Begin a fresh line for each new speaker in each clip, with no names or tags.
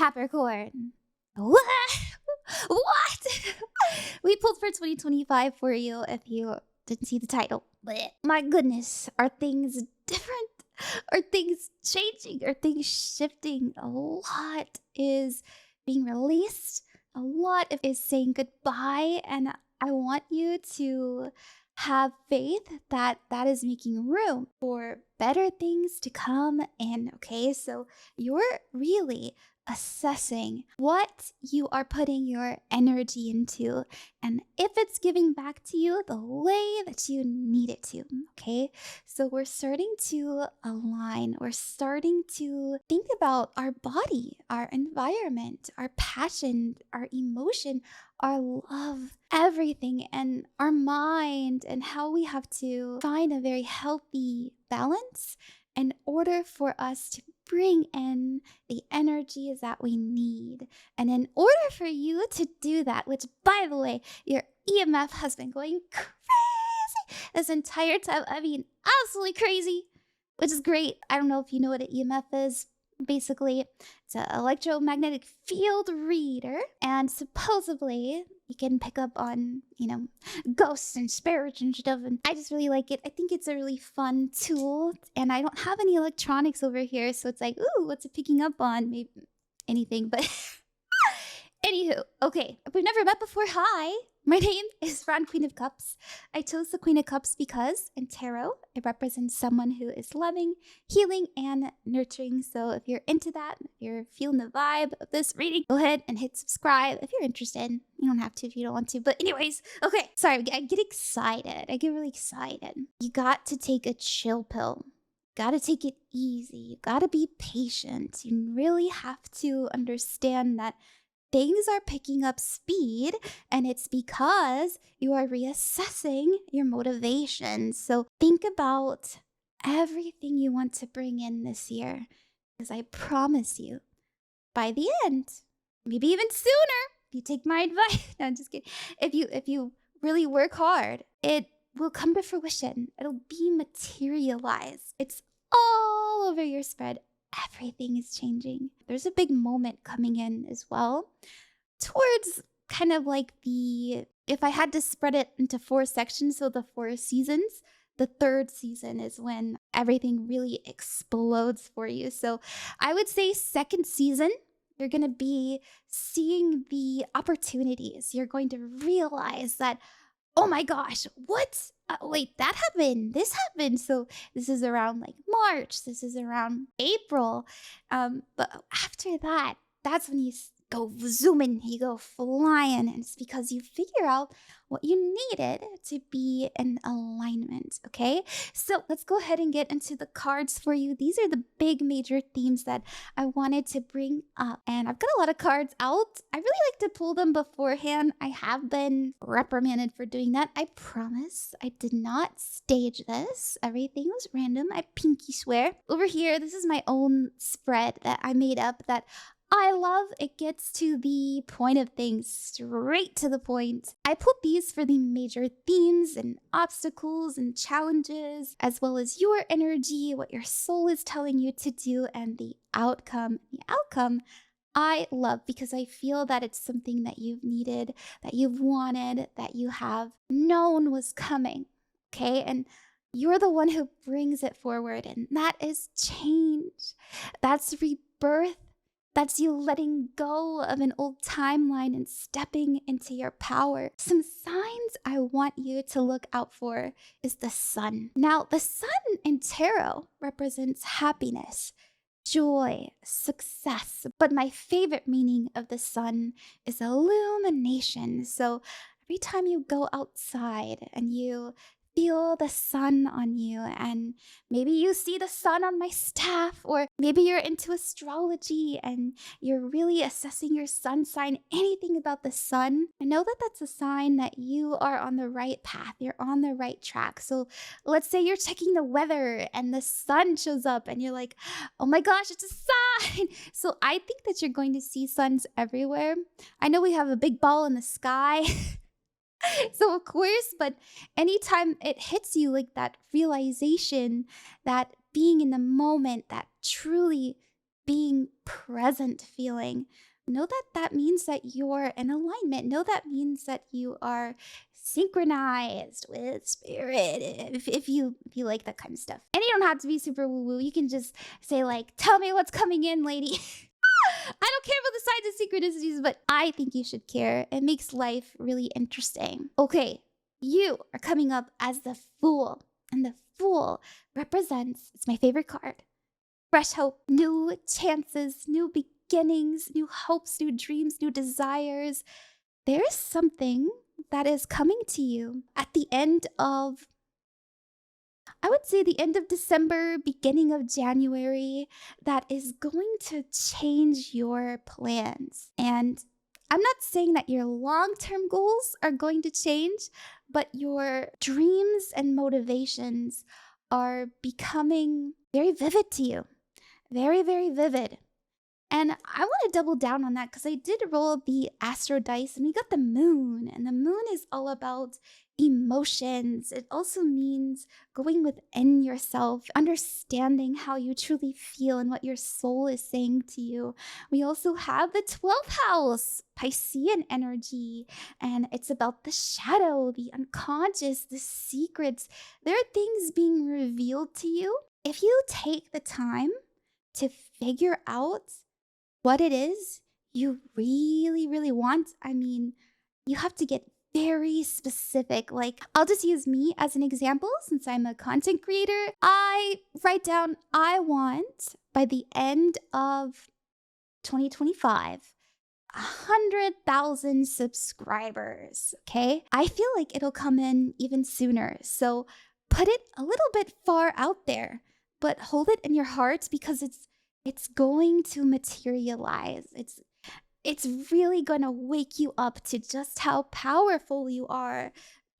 Capricorn. What? What? We pulled for 2025 for you if you didn't see the title. But my goodness, are things different? Are things changing? Are things shifting? A lot is being released. A lot is saying goodbye. And I want you to have faith that that is making room for better things to come in. Okay, so you're really assessing what you are putting your energy into and if it's giving back to you the way that you need it to. Okay, so we're starting to align, we're starting to think about our body, our environment, our passion, our emotion, our love, everything, and our mind, and how we have to find a very healthy balance in order for us to bring in the energies that we need. And in order for you to do that, which by the way, your EMF has been going crazy this entire time. I mean, absolutely crazy, which is great. I don't know if you know what an EMF is. Basically, it's an electromagnetic field reader, and supposedly you can pick up on, ghosts and spirits and stuff, and I just really like it. I think it's a really fun tool, and I don't have any electronics over here, so it's like, ooh, what's it picking up on? Maybe anything, but anywho, okay, if we've never met before, hi. My name is RanQueenofCups. I chose the Queen of Cups because in tarot, it represents someone who is loving, healing, and nurturing. So if you're into that, if you're feeling the vibe of this reading, go ahead and hit subscribe if you're interested. You don't have to if you don't want to. But anyways, okay, sorry, I get excited. I get really excited. You got to take a chill pill. Got to take it easy. You got to be patient. You really have to understand that things are picking up speed, and it's because you are reassessing your motivation. So think about everything you want to bring in this year, because I promise you, by the end, maybe even sooner, if you take my advice, no, I'm just kidding. If you really work hard, it will come to fruition. It'll be materialized. It's all over your spread. Everything is changing. There's a big moment coming in as well towards kind of like if I had to spread it into 4 sections, so the 4 seasons, the 3rd season is when everything really explodes for you. So I would say 2nd season, you're going to be seeing the opportunities. You're going to realize that, oh my gosh, what? Wait, that happened. This happened. So this is around like March. This is around April. But after that, that's when you go zooming, you go flying. And it's because you figure out what you needed to be in alignment. Okay, so let's go ahead and get into the cards for you. These are the big major themes that I wanted to bring up. And I've got a lot of cards out. I really like to pull them beforehand. I have been reprimanded for doing that. I promise I did not stage this. Everything was random. I pinky swear. Over here, this is my own spread that I made up that I love. It gets to the point of things, straight to the point. I put these for the major themes and obstacles and challenges, as well as your energy, what your soul is telling you to do, and the outcome. The outcome I love because I feel that it's something that you've needed, that you've wanted, that you have known was coming. Okay, and you're the one who brings it forward, and that is change. That's rebirth. That's you letting go of an old timeline and stepping into your power. Some signs I want you to look out for is the sun. Now, the sun in tarot represents happiness, joy, success. But my favorite meaning of the sun is illumination. So every time you go outside and you feel the sun on you, and maybe you see the sun on my staff, or maybe you're into astrology and you're really assessing your sun sign, anything about the sun, I know that that's a sign that you are on the right path, you're on the right track. So let's say you're checking the weather and the sun shows up and you're like, oh my gosh, it's a sign. So I think that you're going to see suns everywhere. I know we have a big ball in the sky. So of course, but anytime it hits you like that realization, that being in the moment, that truly being present feeling. Know that that means that you're in alignment. Know that means that you are synchronized with spirit, if you like that kind of stuff. And you don't have to be super woo woo. You can just say like, tell me what's coming in, lady. I don't care about the signs and synchronicities, but I think you should care. It makes life really interesting. Okay, you are coming up as the Fool, and the Fool represents, it's my favorite card, fresh hope, new chances, new beginnings, new hopes, new dreams, new desires. There's something that is coming to you at the end of, I would say, the end of December, beginning of January, that is going to change your plans. And I'm not saying that your long-term goals are going to change, but your dreams and motivations are becoming very vivid to you. Very, very vivid. And I want to double down on that because I did roll the astro dice and we got the moon. And the moon is all about emotions. It also means going within yourself, understanding how you truly feel and what your soul is saying to you. We also have the 12th house, Piscean energy, and it's about the shadow, the unconscious, the secrets. There are things being revealed to you. If you take the time to figure out what it is you really, really want, I mean, you have to get very specific. Like, I'll just use me as an example since I'm a content creator. I write down, I want by the end of 2025, 100,000 subscribers, okay? I feel like it'll come in even sooner. So put it a little bit far out there, but hold it in your heart because it's going to materialize. It's really going to wake you up to just how powerful you are,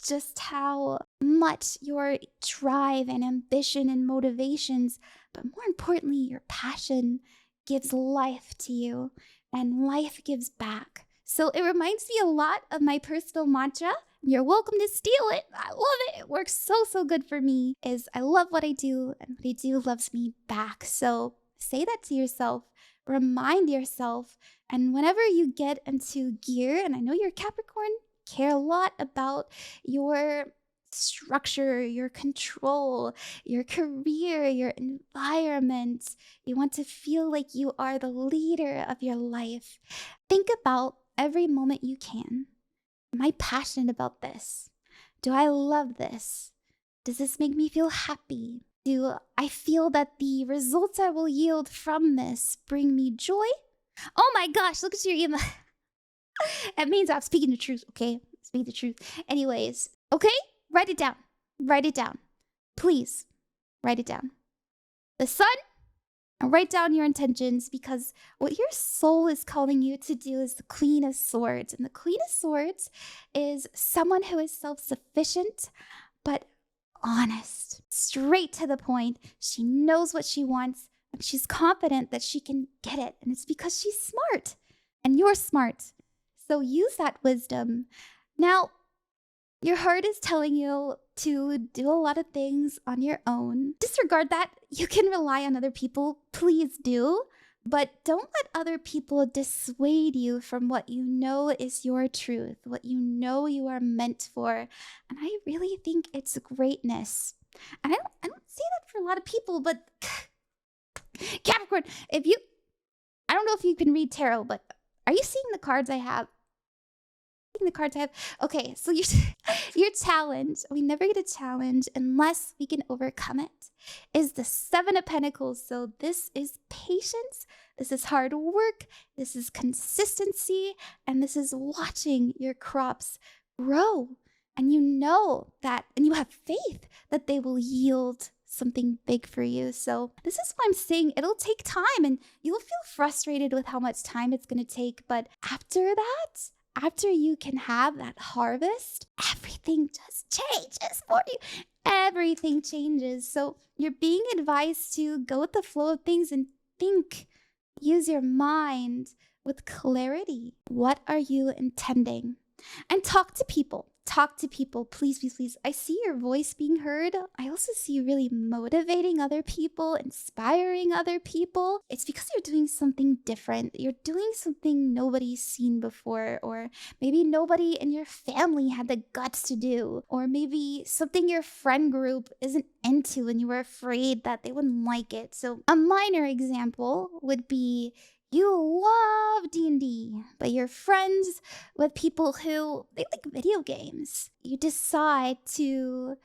just how much your drive and ambition and motivations, but more importantly, your passion gives life to you and life gives back. So it reminds me a lot of my personal mantra. You're welcome to steal it. I love it. It works so good for me. Is I love what I do and what I do loves me back. So say that to yourself, remind yourself, and whenever you get into gear, and I know you're Capricorn, care a lot about your structure, your control, your career, your environment. You want to feel like you are the leader of your life. Think about every moment you can. Am I passionate about this? Do I love this? Does this make me feel happy? Do I feel that the results I will yield from this bring me joy? Oh my gosh, look at your email. It means I'm speaking the truth, okay? Speak the truth. Anyways, okay? Write it down. Write it down. Please, write it down. The sun, and write down your intentions because what your soul is calling you to do is the Queen of Swords. And the Queen of Swords is someone who is self-sufficient, but honest, straight to the point. She knows what she wants and she's confident that she can get it. And it's because she's smart and you're smart. So use that wisdom. Now, your heart is telling you to do a lot of things on your own. Disregard that. You can rely on other people. Please do. But don't let other people dissuade you from what you know is your truth, what you know you are meant for. And I really think it's greatness. And I don't say that for a lot of people, but Capricorn, I don't know if you can read tarot, but are you seeing the cards I have? The cards I have. Okay, so your challenge, we never get a challenge unless we can overcome it, is the 7 of Pentacles. So this is patience, this is hard work, this is consistency, and this is watching your crops grow. And you know that, and you have faith that they will yield something big for you. So this is what I'm saying. It'll take time and you'll feel frustrated with how much time it's going to take. But after that, after you can have that harvest, everything just changes for you. Everything changes. So you're being advised to go with the flow of things and think. Use your mind with clarity. What are you intending? And talk to people. talk to people, please, please, please. I see your voice being heard. I also see you really motivating other people, inspiring other people. It's because you're doing something different. You're doing something nobody's seen before, or maybe nobody in your family had the guts to do, or maybe something your friend group isn't into and you were afraid that they wouldn't like it. So a minor example would be you love D&D, but you're friends with people who they like video games. You decide to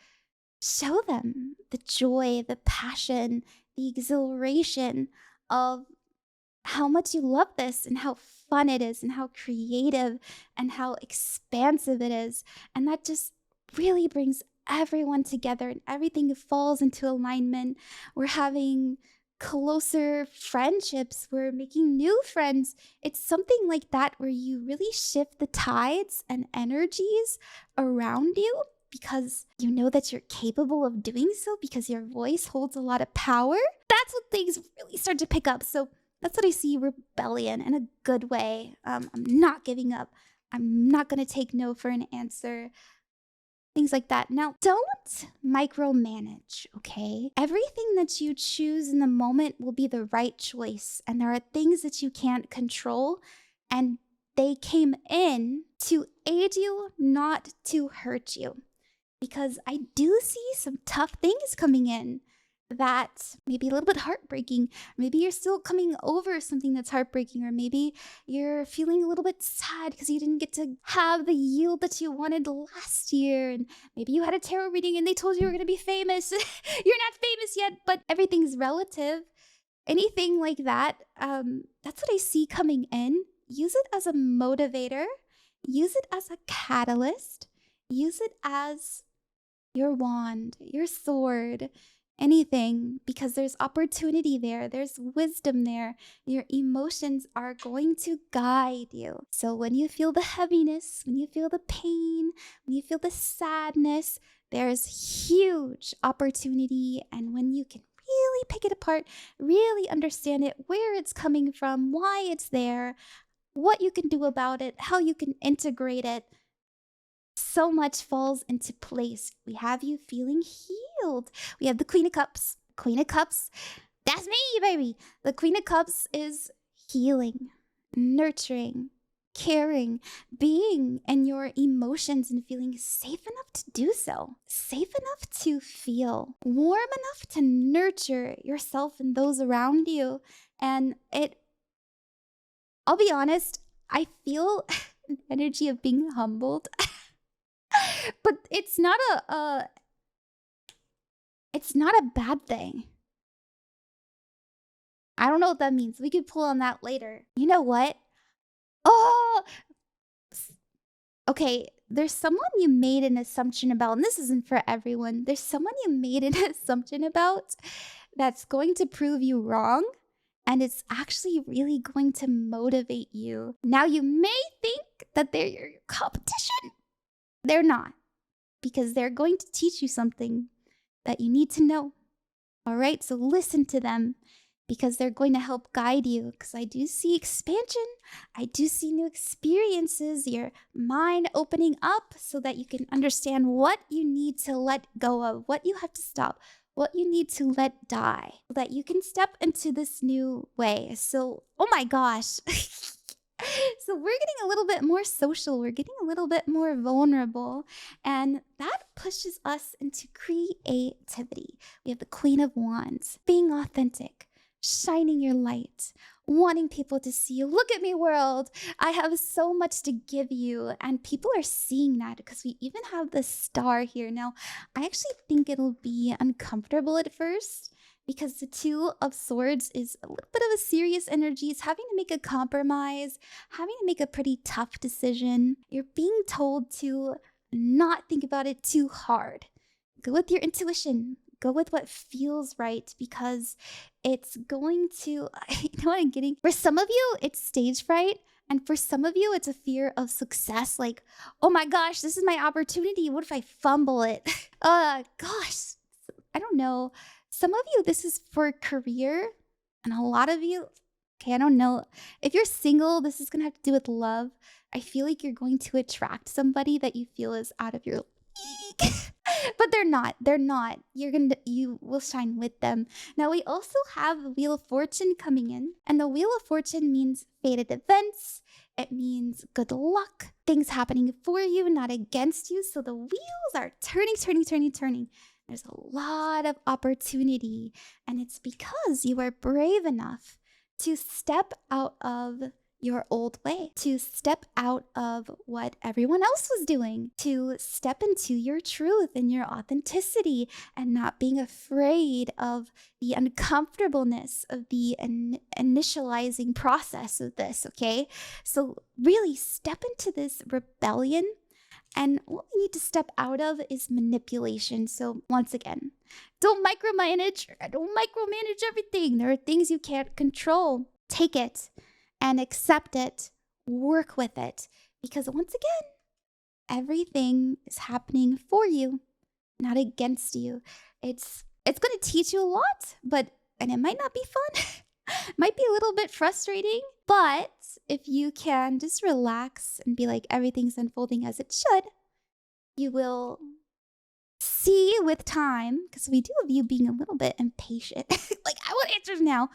show them the joy, the passion, the exhilaration of how much you love this and how fun it is and how creative and how expansive it is. And that just really brings everyone together and everything falls into alignment. We're having closer friendships, we're making new friends. It's something like that where you really shift the tides and energies around you because you know that you're capable of doing so because your voice holds a lot of power. That's when things really start to pick up. So that's what I see rebellion in a good way. I'm not giving up. I'm not going to take no for an answer. Things like that. Now, don't micromanage, okay? Everything that you choose in the moment will be the right choice. And there are things that you can't control. And they came in to aid you, not to hurt you. Because I do see some tough things coming in that may be a little bit heartbreaking. Maybe you're still coming over something that's heartbreaking, or maybe you're feeling a little bit sad because you didn't get to have the yield that you wanted last year. And maybe you had a tarot reading and they told you you were going to be famous. You're not famous yet, but everything's relative. Anything like that, that's what I see coming in. Use it as a motivator. Use it as a catalyst. Use it as your wand, your sword, anything, because there's opportunity there, there's wisdom there. Your emotions are going to guide you. So when you feel the heaviness, when you feel the pain, when you feel the sadness, there's huge opportunity. And when you can really pick it apart, really understand it, where it's coming from, why it's there, what you can do about it, how you can integrate it, so much falls into place. We have you feeling healed. We have the Queen of Cups. Queen of Cups, that's me, baby. The Queen of Cups is healing, nurturing, caring, being in your emotions and feeling safe enough to do so. Safe enough to feel, warm enough to nurture yourself and those around you. And I'll be honest, I feel an energy of being humbled. But it's not a bad thing. I don't know what that means. We could pull on that later. You know what? Oh, okay. There's someone you made an assumption about, and this isn't for everyone. There's someone you made an assumption about that's going to prove you wrong, and it's actually really going to motivate you. Now, you may think that they're your competition. They're not, because they're going to teach you something that you need to know. All right, so listen to them because they're going to help guide you. Because I do see expansion. I do see new experiences, your mind opening up so that you can understand what you need to let go of, what you have to stop, what you need to let die, so that you can step into this new way. So, oh my gosh. So we're getting a little bit more social. We're getting a little bit more vulnerable. And that pushes us into creativity. We have the Queen of Wands, being authentic, shining your light, wanting people to see you. Look at me, world. I have so much to give you. And people are seeing that because we even have the star here. Now, I actually think it'll be uncomfortable at first, because the Two of Swords is a little bit of a serious energy. It's having to make a compromise, having to make a pretty tough decision. You're being told to not think about it too hard. Go with your intuition. Go with what feels right, because it's going to, you know what I'm getting? For some of you, it's stage fright. And for some of you, it's a fear of success. Like, oh my gosh, this is my opportunity. What if I fumble it? Gosh, I don't know. Some of you, this is for career, and a lot of you, Okay, I don't know. If you're single, this is gonna have to do with love. I feel like you're going to attract somebody that you feel is out of your league. But they're not. They're not. You will shine with them. Now we also have the Wheel of Fortune coming in, and the Wheel of Fortune means fated events. It means good luck, things happening for you, not against you. So the wheels are turning, turning, turning, turning. There's a lot of opportunity, and it's because you are brave enough to step out of your old way, to step out of what everyone else was doing, to step into your truth and your authenticity, and not being afraid of the uncomfortableness of the initializing process of this, okay? So really step into this rebellion. And what we need to step out of is manipulation. So once again, don't micromanage. Don't micromanage everything. There are things you can't control. Take it and accept it. Work with it. Because once again, everything is happening for you, not against you. It's going to teach you a lot, and it might not be fun. Might be a little bit frustrating, but if you can just relax and be like, everything's unfolding as it should, you will see with time, because we do have you being a little bit impatient. Like, I want answers now.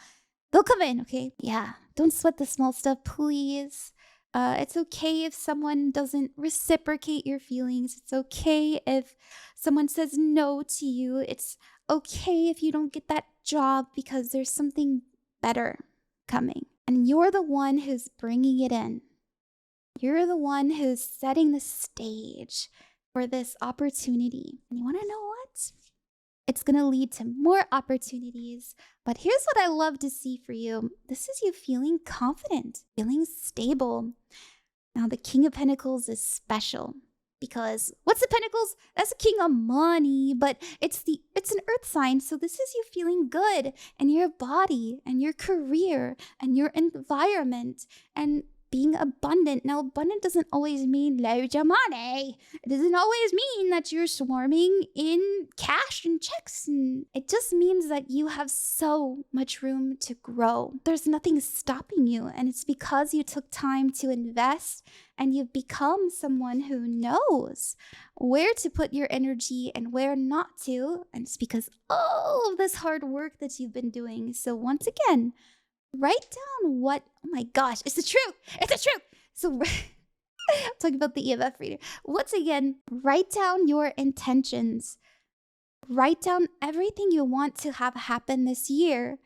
They'll come in, okay? Yeah, don't sweat the small stuff, please. It's okay if someone doesn't reciprocate your feelings. It's okay if someone says no to you. It's okay if you don't get that job because there's something better coming. And you're the one who's bringing it in. You're the one who's setting the stage for this opportunity. And you want to know what? It's going to lead to more opportunities. But here's what I love to see for you. This is you feeling confident, feeling stable. Now, the King of Pentacles is special. Because what's the Pentacles? That's the king of money, but it's an earth sign. So this is you feeling good in your body and your career and your environment and being abundant. Now, abundant doesn't always mean loads of money. It doesn't always mean that you're swarming in cash and checks. And it just means that you have so much room to grow. There's nothing stopping you. And it's because you took time to invest and you've become someone who knows where to put your energy and where not to. And it's because all of this hard work that you've been doing. So once again, write down what, oh my gosh, it's the truth. It's the truth. So I'm talking about the EMF reader. Once again, write down your intentions. Write down everything you want to have happen this year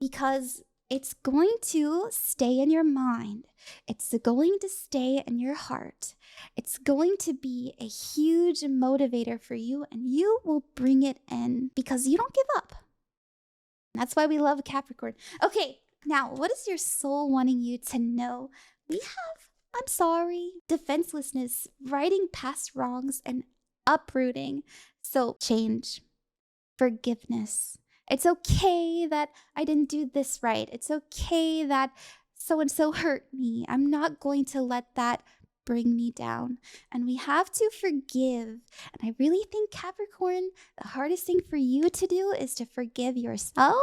because it's going to stay in your mind. It's going to stay in your heart. It's going to be a huge motivator for you and you will bring it in because you don't give up. That's why we love Capricorn. Okay. Now, what is your soul wanting you to know? We have, I'm sorry, defenselessness, righting past wrongs, and uprooting. So change, forgiveness. It's okay that I didn't do this right. It's okay that so-and-so hurt me. I'm not going to let that bring me down. And we have to forgive. And I really think, Capricorn, the hardest thing for you to do is to forgive yourself.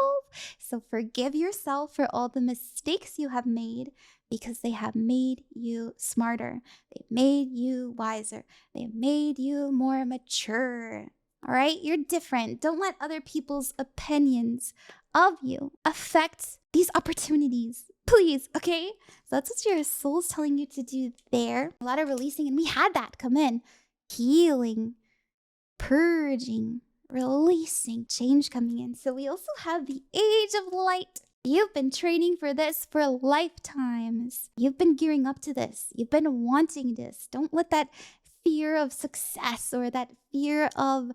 So forgive yourself for all the mistakes you have made because they have made you smarter. They made you wiser. They made you more mature. All right? You're different. Don't let other people's opinions of you affect these opportunities. Please, okay? So that's what your soul's telling you to do there. A lot of releasing, and we had that come in. Healing, purging, releasing, change coming in. So we also have the Age of Light. You've been training for this for lifetimes. You've been gearing up to this. You've been wanting this. Don't let that fear of success or that fear of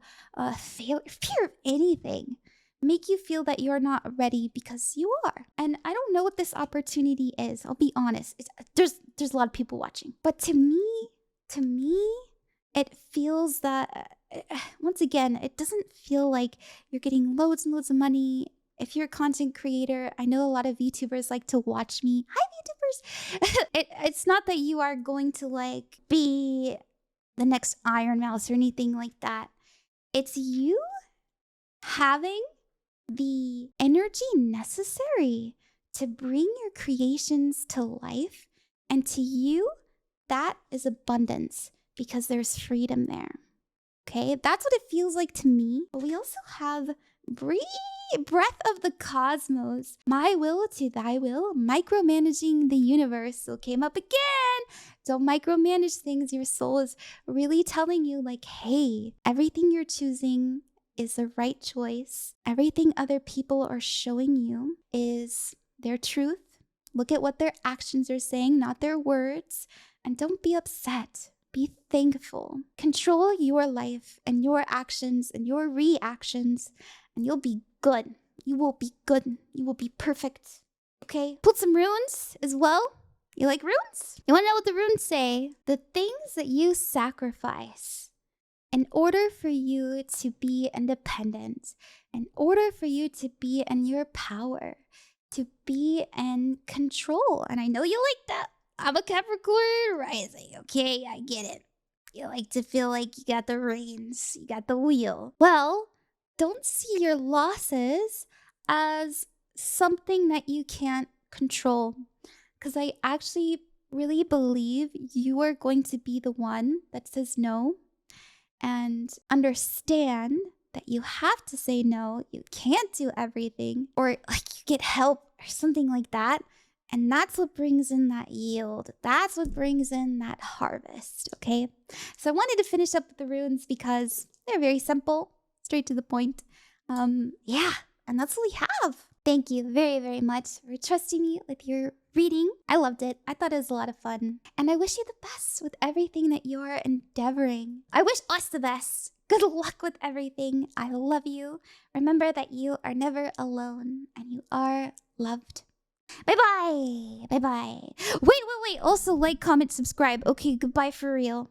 failure, fear of anything, make you feel that you're not ready because you are. And I don't know what this opportunity is. I'll be honest. There's a lot of people watching. But to me, it feels that, once again, it doesn't feel like you're getting loads and loads of money. If you're a content creator, I know a lot of VTubers like to watch me. Hi, VTubers! It's not that you are going to like be the next Iron Mouse or anything like that. It's you having the energy necessary to bring your creations to life. And to you, that is abundance because there's freedom there. Okay, that's what it feels like to me. But we also have breath of the cosmos. My will to thy will, micromanaging the universe. So came up again. Don't micromanage things. Your soul is really telling you like, hey, everything you're choosing is the right choice. Everything other people are showing you is their truth. Look at what their actions are saying, not their words. And don't be upset. Be thankful. Control your life and your actions and your reactions, and you'll be good. You will be good. You will be perfect. Okay? Put some runes as well. You like runes? You want to know what the runes say? The things that you sacrifice in order for you to be independent, in order for you to be in your power, to be in control. And I know you like that. I'm a Capricorn rising, okay? I get it. You like to feel like you got the reins, you got the wheel. Well, don't see your losses as something that you can't control. Because I actually really believe you are going to be the one that says no and understand that you have to say no. You can't do everything, or like you get help or something like that. And that's what brings in that yield. That's what brings in that harvest, okay? So I wanted to finish up with the runes because they're very simple, straight to the point. Yeah, and that's what we have. Thank you very, very much for trusting me with your reading. I loved it. I thought it was a lot of fun. And I wish you the best with everything that you are endeavoring. I wish us the best. Good luck with everything. I love you. Remember that you are never alone and you are loved. Bye-bye. Bye-bye. Wait. Also, like, comment, subscribe. Okay, goodbye for real.